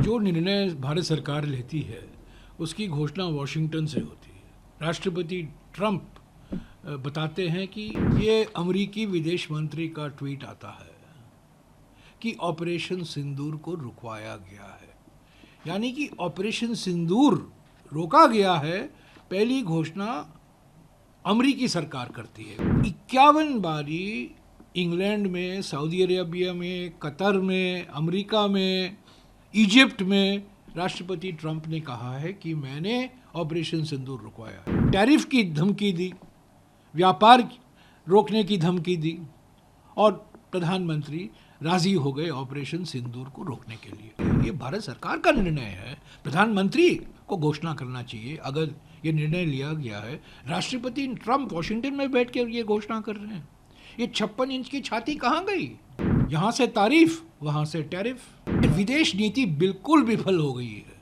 जो निर्णय भारत सरकार लेती है उसकी घोषणा वॉशिंगटन से होती है। राष्ट्रपति ट्रंप बताते हैं कि ये अमेरिकी विदेश मंत्री का ट्वीट आता है कि ऑपरेशन सिंदूर को रुकवाया गया है, यानी कि ऑपरेशन सिंदूर रोका गया है। पहली घोषणा अमेरिकी सरकार करती है। 51 बारी इंग्लैंड में, सऊदी अरेबिया में, कतर में, अमेरिका में, इजिप्ट में राष्ट्रपति ट्रंप ने कहा है कि मैंने ऑपरेशन सिंदूर रुकवाया। टैरिफ की धमकी दी, व्यापार रोकने की धमकी दी और प्रधानमंत्री राजी हो गए ऑपरेशन सिंदूर को रोकने के लिए। ये भारत सरकार का निर्णय है। प्रधानमंत्री को घोषणा करना चाहिए अगर ये निर्णय लिया गया है। राष्ट्रपति ट्रंप वॉशिंगटन में बैठ कर ये घोषणा कर रहे हैं। ये 56 इंच की छाती कहाँ गई? यहाँ से तारीफ, वहाँ से टैरिफ। विदेश नीति बिल्कुल विफल हो गई है।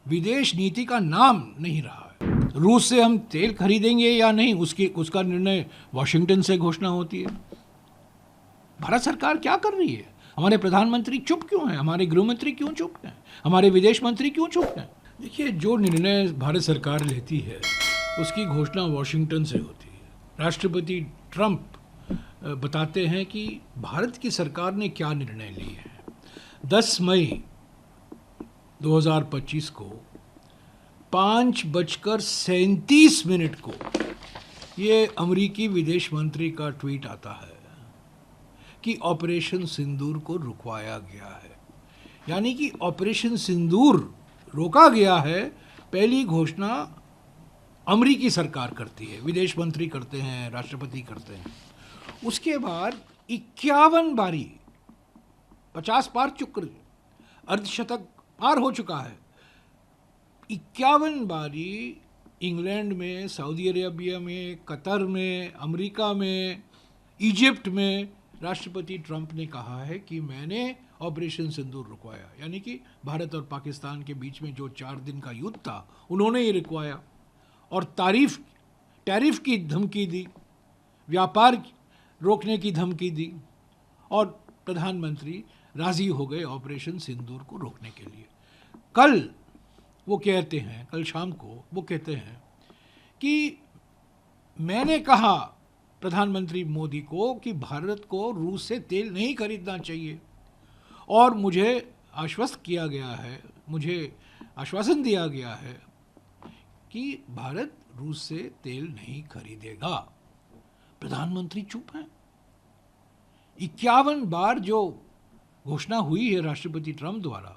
विदेश नीति का नाम नहीं रहा है। रूस से हम तेल खरीदेंगे या नहीं, उसका निर्णय वॉशिंगटन से घोषणा होती है। भारत सरकार क्या कर रही है? हमारे प्रधानमंत्री चुप क्यों हैं? हमारे गृहमंत्री क्यों चुप हैं? हमारे विदेश मंत्री क्यों चुप हैं? देखिए, जो निर्णय भारत सरकार लेती है उसकी घोषणा वॉशिंगटन से होती है। राष्ट्रपति ट्रंप बताते हैं कि भारत की सरकार ने क्या निर्णय लिए हैं। 10 मई 2025 को 5:37 को ये अमेरिकी विदेश मंत्री का ट्वीट आता है कि ऑपरेशन सिंदूर को रुकवाया गया है, यानी कि ऑपरेशन सिंदूर रोका गया है। पहली घोषणा अमेरिकी सरकार करती है, विदेश मंत्री करते हैं, राष्ट्रपति करते हैं। उसके बाद 51 बारी, 50 पार चुक्र, अर्धशतक पार हो चुका है। 51 बारी इंग्लैंड में, सऊदी अरेबिया में, कतर में, अमेरिका में, इजिप्ट में राष्ट्रपति ट्रंप ने कहा है कि मैंने ऑपरेशन सिंदूर रुकवाया, यानी कि भारत और पाकिस्तान के बीच में जो 4 दिन का युद्ध था उन्होंने ये रुकवाया। और टैरिफ की धमकी दी, व्यापार रोकने की धमकी दी और प्रधानमंत्री राजी हो गए ऑपरेशन सिंदूर को रोकने के लिए। कल वो कहते हैं, कल शाम को वो कहते हैं कि मैंने कहा प्रधानमंत्री मोदी को कि भारत को रूस से तेल नहीं खरीदना चाहिए और मुझे आश्वस्त किया गया है, मुझे आश्वासन दिया गया है कि भारत रूस से तेल नहीं खरीदेगा। प्रधानमंत्री चुप हैं। 51 बार जो घोषणा हुई है राष्ट्रपति ट्रंप द्वारा,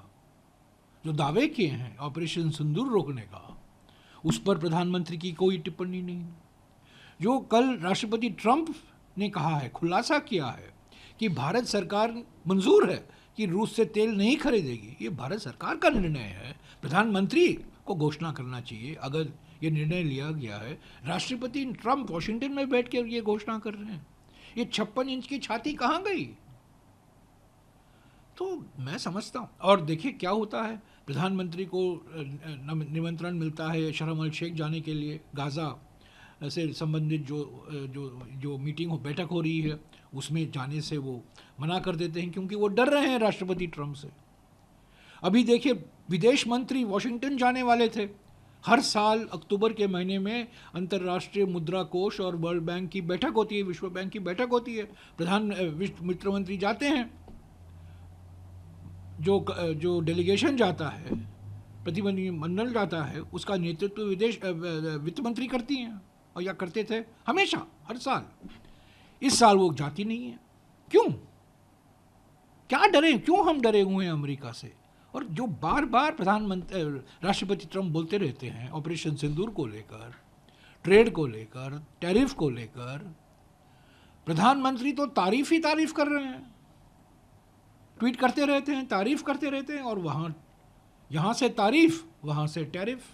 जो दावे किए हैं ऑपरेशन सिंदूर रोकने का, उस पर प्रधानमंत्री की कोई टिप्पणी नहीं। जो कल राष्ट्रपति ट्रंप ने कहा है, खुलासा किया है कि भारत सरकार मंजूर है कि रूस से तेल नहीं खरीदेगी, ये भारत सरकार का निर्णय है। प्रधानमंत्री को घोषणा करना चाहिए अगर ये निर्णय लिया गया है। राष्ट्रपति ट्रंप वॉशिंगटन में बैठ कर ये घोषणा कर रहे हैं। ये 56 इंच की छाती कहाँ गई? तो मैं समझता हूँ। और देखिए क्या होता है, प्रधानमंत्री को निमंत्रण मिलता है शर्म अल शेख जाने के लिए। गाज़ा से संबंधित जो मीटिंग हो, बैठक हो रही है, उसमें जाने से वो मना कर देते हैं क्योंकि वो डर रहे हैं राष्ट्रपति ट्रंप से। अभी देखिए, विदेश मंत्री वॉशिंगटन जाने वाले थे। हर साल अक्टूबर के महीने में अंतर्राष्ट्रीय मुद्रा कोष और वर्ल्ड बैंक की बैठक होती है, विश्व बैंक की बैठक होती है। विश्व मित्र मंत्री जाते हैं। जो डेलीगेशन जाता है, प्रतिनिधिमंडल जाता है, उसका नेतृत्व वित्त मंत्री करती हैं और या करते थे हमेशा, हर साल। इस साल वो जाती नहीं है। क्यों? क्या डरे? क्यों हम डरे हुए हैं अमेरिका से? और जो बार बार राष्ट्रपति ट्रंप बोलते रहते हैं ऑपरेशन सिंदूर को लेकर, ट्रेड को लेकर, टैरिफ को लेकर, प्रधानमंत्री तो तारीफ ही तारीफ कर रहे हैं, ट्वीट करते रहते हैं, तारीफ करते रहते हैं, और यहाँ से तारीफ, वहाँ से टैरिफ।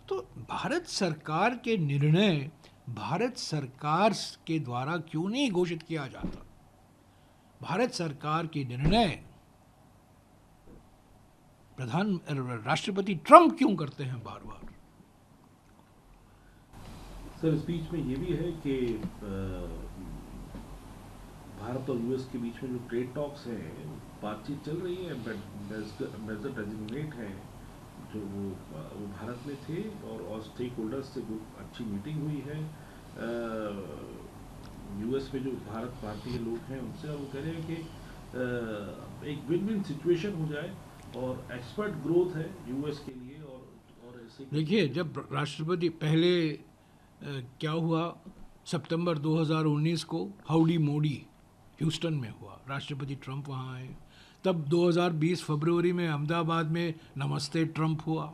तो भारत सरकार के निर्णय भारत सरकार के द्वारा क्यों नहीं घोषित किया जाता? भारत सरकार के निर्णय राष्ट्रपति ट्रंप क्यों करते हैं बार बार? सर, इस बीच में ये भी है कि भारत और यूएस के बीच में जो ट्रेड टॉक्स हैं बातचीत चल रही है, एम्बेसडर डेजिग्नेट है जो वो भारत में थे, और स्टेक होल्डर्स से बहुत अच्छी मीटिंग हुई है यूएस में जो भारत भारतीय लोग हैं उनसे, और वो कह रहे हैं कि एक विन विन सिचुएशन हो जाए, और एक्सपर्ट ग्रोथ है यूएस के लिए। और ऐसे देखिए, जब राष्ट्रपति पहले क्या हुआ, सितंबर 2019 को हाउडी मोडी ह्यूस्टन में हुआ, राष्ट्रपति ट्रंप वहाँ आए। तब 2020 फरवरी में अहमदाबाद में नमस्ते ट्रंप हुआ।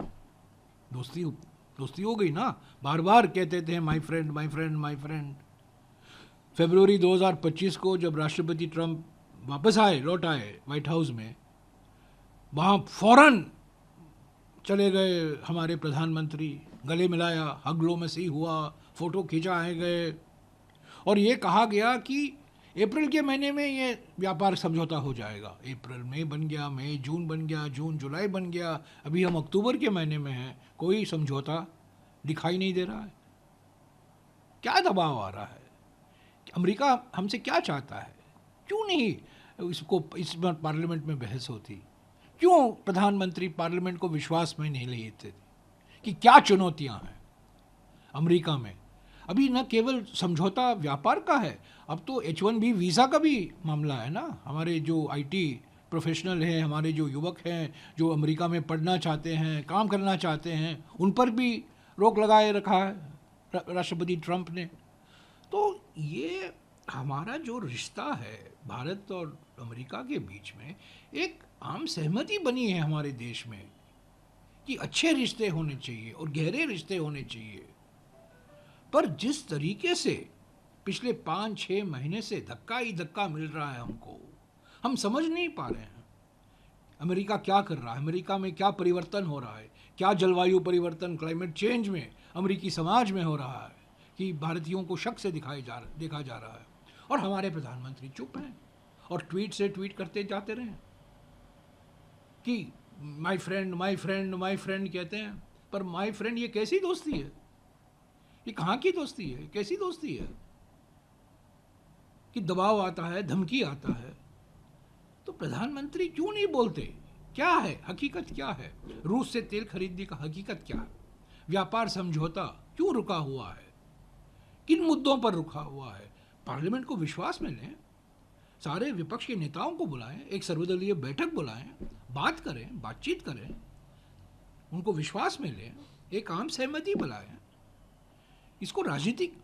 दोस्ती हो गई ना, बार बार कहते थे my friend my friend my friend. फरवरी 2025 को जब राष्ट्रपति ट्रंप वापस लौट आए व्हाइट हाउस में, वहाँ फौरन चले गए हमारे प्रधानमंत्री, गले मिलाया, हगलो में सी हुआ, फोटो खींचा आए गए, और ये कहा गया कि अप्रैल के महीने में ये व्यापार समझौता हो जाएगा। अप्रैल मई बन गया, मई जून बन गया, जून जुलाई बन गया, अभी हम अक्टूबर के महीने में हैं, कोई समझौता दिखाई नहीं दे रहा है। क्या दबाव आ रहा है? अमेरिका हमसे क्या चाहता है? क्यों नहीं इस बार पार्लियामेंट में बहस होती? क्यों प्रधानमंत्री पार्लियामेंट को विश्वास में नहीं लेते कि क्या चुनौतियां हैं अमेरिका में? अभी न केवल समझौता व्यापार का है, अब तो H1B वीज़ा का भी मामला है ना। हमारे जो आईटी प्रोफेशनल हैं, हमारे जो युवक हैं जो अमेरिका में पढ़ना चाहते हैं, काम करना चाहते हैं, उन पर भी रोक लगाए रखा है राष्ट्रपति ट्रंप ने। तो ये हमारा जो रिश्ता है भारत और अमेरिका के बीच में, एक आम सहमति बनी है हमारे देश में कि अच्छे रिश्ते होने चाहिए और गहरे रिश्ते होने चाहिए। पर जिस तरीके से पिछले 5-6 महीने से धक्का ही धक्का मिल रहा है हमको, हम समझ नहीं पा रहे हैं अमेरिका क्या कर रहा है, अमेरिका में क्या परिवर्तन हो रहा है, क्या जलवायु परिवर्तन, क्लाइमेट चेंज में अमेरिकी समाज में हो रहा है कि भारतीयों को शक से देखा जा रहा है। और हमारे प्रधानमंत्री चुप हैं और ट्वीट से ट्वीट करते जाते रहे कि my friend my friend my friend कहते हैं। पर माय फ्रेंड ये कैसी दोस्ती है? ये कहाँ की दोस्ती है? कैसी दोस्ती है कि दबाव आता है, धमकी आता है? तो प्रधानमंत्री क्यों नहीं बोलते? क्या है हकीकत? क्या है रूस से तेल खरीदने का हकीकत? क्या है व्यापार समझौता क्यों रुका हुआ है? किन मुद्दों पर रुका हुआ है? पार्लियामेंट को विश्वास में लें, सारे विपक्ष के नेताओं को बुलाएं, एक सर्वदलीय बैठक बुलाएं, बात करें, बातचीत करें, उनको विश्वास में लें, एक आम सहमति बुलाएं। इसको राजनीतिक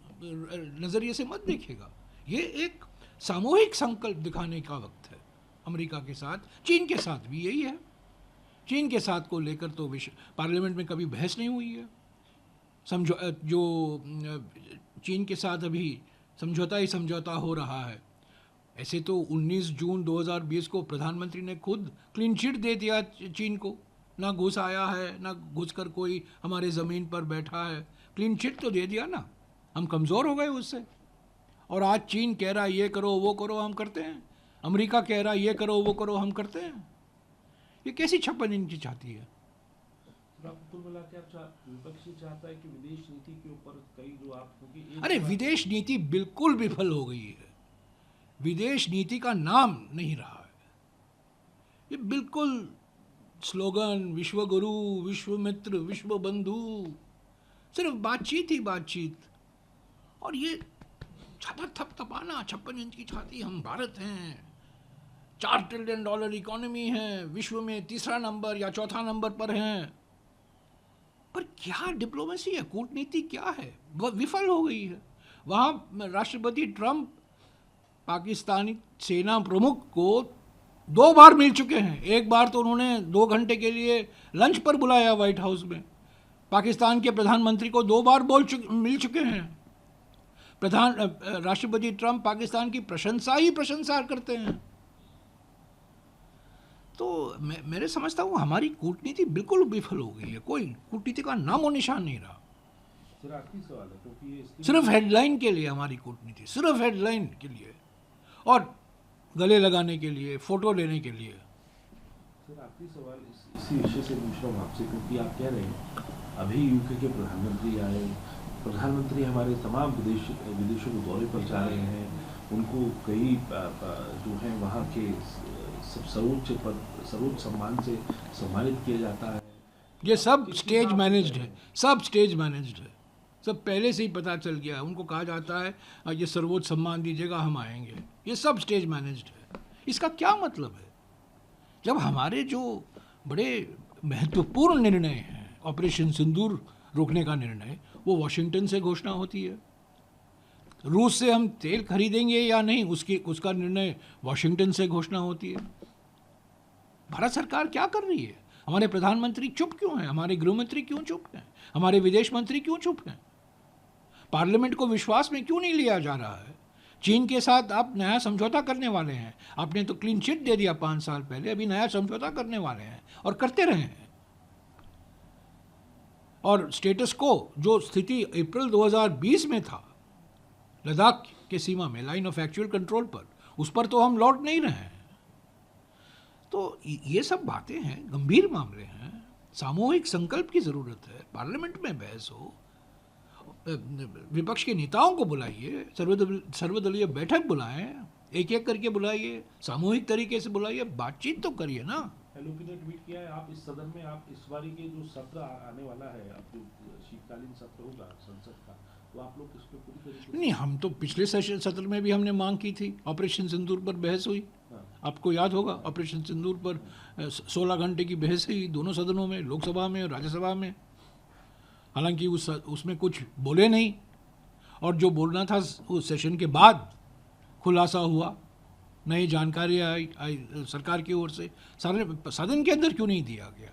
नज़रिए से मत देखिएगा। ये एक सामूहिक संकल्प दिखाने का वक्त है। अमेरिका के साथ, चीन के साथ भी यही है। चीन के साथ को लेकर तो पार्लियामेंट में कभी बहस नहीं हुई है। जो चीन के साथ अभी समझौता ही समझौता हो रहा है। ऐसे तो 19 जून 2020 को प्रधानमंत्री ने खुद क्लीन चिट दे दिया चीन को, ना घुस आया है, ना घुस कर कोई हमारे ज़मीन पर बैठा है। क्लीन चिट तो दे दिया ना, हम कमज़ोर हो गए उससे। और आज चीन कह रहा है ये करो वो करो, हम करते हैं। अमेरिका कह रहा है ये करो वो करो, हम करते हैं। ये कैसी 56 इंच चाहती है? कुल मिला के विपक्ष चाहता है कि विदेश नीति के ऊपर कई जो आप होगी। अरे विदेश नीति बिल्कुल विफल हो गई है। विदेश नीति का नाम नहीं रहा है। ये बिल्कुल स्लोगन, विश्व गुरु, विश्व मित्र, विश्व बंधु, सिर्फ बातचीत ही बातचीत। और ये थपथपाना 56 इंच की छाती, हम भारत हैं, $4 ट्रिलियन इकोनॉमी है, विश्व में 3रा नंबर या 4था नंबर पर हैं। पर क्या डिप्लोमेसी है, कूटनीति क्या है? वह विफल हो गई है। वहाँ राष्ट्रपति ट्रंप पाकिस्तानी सेना प्रमुख को 2 बार मिल चुके हैं। एक बार तो उन्होंने 2 घंटे के लिए लंच पर बुलाया व्हाइट हाउस में। पाकिस्तान के प्रधानमंत्री को 2 बार मिल चुके हैं। राष्ट्रपति ट्रंप पाकिस्तान की प्रशंसा करते हैं। तो मेरे समझता हूँ हमारी कूटनीति बिल्कुल विफल हो गई है। कोई कूटनीति का नामो निशान नहीं रहा। सर आखिरी सवाल है, क्योंकि सिर्फ हेडलाइन के लिए हमारी कूटनीति, सिर्फ हेडलाइन के लिए और गले लगाने के लिए, फोटो लेने के लिए। सर आखिरी सवाल इसी विषय से पूछ रहा हूँ आपसे, क्योंकि आप कह रहे हैं अभी यूके के प्रधानमंत्री आए, प्रधानमंत्री हमारे तमाम विदेशों के दौरे पर जा रहे हैं, उनको कई जो हैं वहाँ के सब सर्वोच्च पद, सर्वोच्च सम्मान से सम्मानित किया जाता है। ये सब स्टेज मैनेज्ड है, सब स्टेज मैनेज्ड है, सब पहले से ही पता चल गया है। उनको कहा जाता है ये सर्वोच्च सम्मान दीजिएगा, हम आएंगे। ये सब स्टेज मैनेज्ड है। इसका क्या मतलब है? जब हमारे जो बड़े महत्वपूर्ण निर्णय हैं, ऑपरेशन सिंदूर रोकने का निर्णय, वो वॉशिंगटन से घोषणा होती है। रूस से हम तेल खरीदेंगे या नहीं, उसका निर्णय वॉशिंगटन से घोषणा होती है। भारत सरकार क्या कर रही है? हमारे प्रधानमंत्री चुप क्यों हैं? हमारे गृहमंत्री क्यों चुप हैं? हमारे विदेश मंत्री क्यों चुप हैं? पार्लियामेंट को विश्वास में क्यों नहीं लिया जा रहा है? चीन के साथ आप नया समझौता करने वाले हैं, आपने तो क्लीन चिट दे दिया 5 साल पहले, अभी नया समझौता करने वाले हैं और करते रहे हैं। और स्टेटस को, जो स्थिति अप्रैल 2020 में था लद्दाख के सीमा में, लाइन ऑफ एक्चुअल कंट्रोल पर, उस पर तो हम लौट नहीं रहे हैं। तो ये सब बातें हैं, गंभीर मामले हैं, सामूहिक संकल्प की ज़रूरत है। पार्लियामेंट में बहस हो, विपक्ष के नेताओं को बुलाइए, सर्वदलीय बैठक बुलाएं, एक एक करके बुलाइए, सामूहिक तरीके से बुलाइए, बातचीत तो करिए ना। एलओपी ने ट्वीट किया है, आप इस सदन में, आप इस बारी के जो सत्र आने वाला है, आप जो शीतकालीन सत्र होगा संसद का, तो आप लोग इसमें पूरी तरीके से नहीं, हम तो पिछले सत्र में भी हमने मांग की थी, ऑपरेशन सिंदूर पर बहस हुई। आपको याद होगा, ऑपरेशन सिंदूर पर 16 घंटे की बहस हुई दोनों सदनों में, लोकसभा में और राज्यसभा में। हालांकि उसमें कुछ बोले नहीं, और जो बोलना था उस सेशन के बाद खुलासा हुआ, नई जानकारी आई सरकार की ओर से। सदन के अंदर क्यों नहीं दिया गया?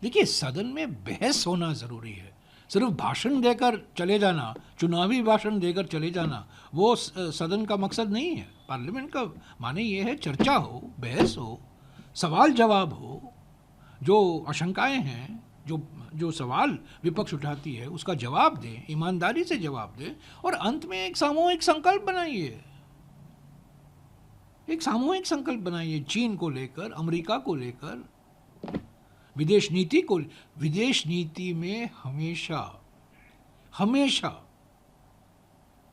देखिए, सदन में बहस होना ज़रूरी है। सिर्फ भाषण देकर चले जाना, चुनावी भाषण देकर चले जाना, वो सदन का मकसद नहीं है। पार्लियामेंट का माने ये है चर्चा हो, बहस हो, सवाल जवाब हो, जो आशंकाएं हैं, जो सवाल विपक्ष उठाती है उसका जवाब दें, ईमानदारी से जवाब दें, और अंत में एक सामूहिक संकल्प बनाइए, एक सामूहिक संकल्प बनाइए। चीन को लेकर, अमेरिका को लेकर, विदेश नीति में हमेशा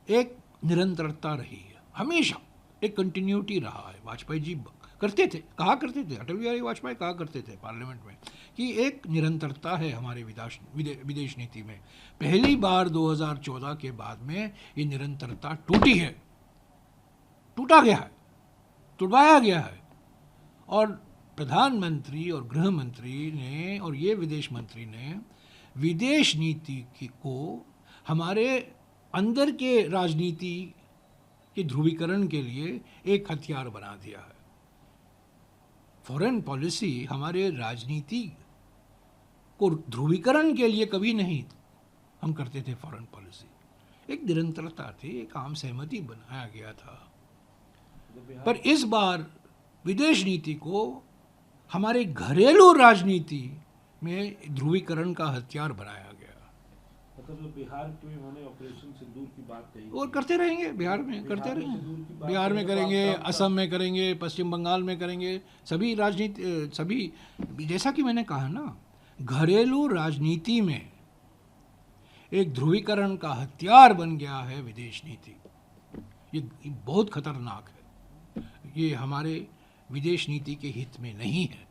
एक निरंतरता रही है, हमेशा एक कंटिन्यूटी रहा है। वाजपेयी जी कहा करते थे, अटल बिहारी वाजपेयी कहा करते थे पार्लियामेंट में कि एक निरंतरता है हमारे विदेश नीति में। पहली बार 2014 के बाद में ये निरंतरता टूटी है, टूटा गया है, तुड़वाया गया है। और प्रधानमंत्री और गृह मंत्री ने और ये विदेश मंत्री ने विदेश नीति को हमारे अंदर के राजनीति के ध्रुवीकरण के लिए एक हथियार बना दिया है। फॉरेन पॉलिसी हमारे राजनीति को ध्रुवीकरण के लिए कभी नहीं हम करते थे। फॉरेन पॉलिसी एक निरंतरता थी, एक आम सहमति बनाया गया था। पर इस बार विदेश नीति को हमारे घरेलू राजनीति में ध्रुवीकरण का हथियार बनाया गया। मतलब बिहार में उन्होंने ऑपरेशन सिंदूर की बात कही, और करते रहेंगे, बिहार में करते रहेंगे, बिहार में करेंगे, असम में करेंगे, पश्चिम बंगाल में करेंगे, सभी राजनीति, सभी, जैसा कि मैंने कहा ना, घरेलू राजनीति में एक ध्रुवीकरण का हथियार बन गया है विदेश नीति। ये बहुत खतरनाक है, ये हमारे विदेश नीति के हित में नहीं है।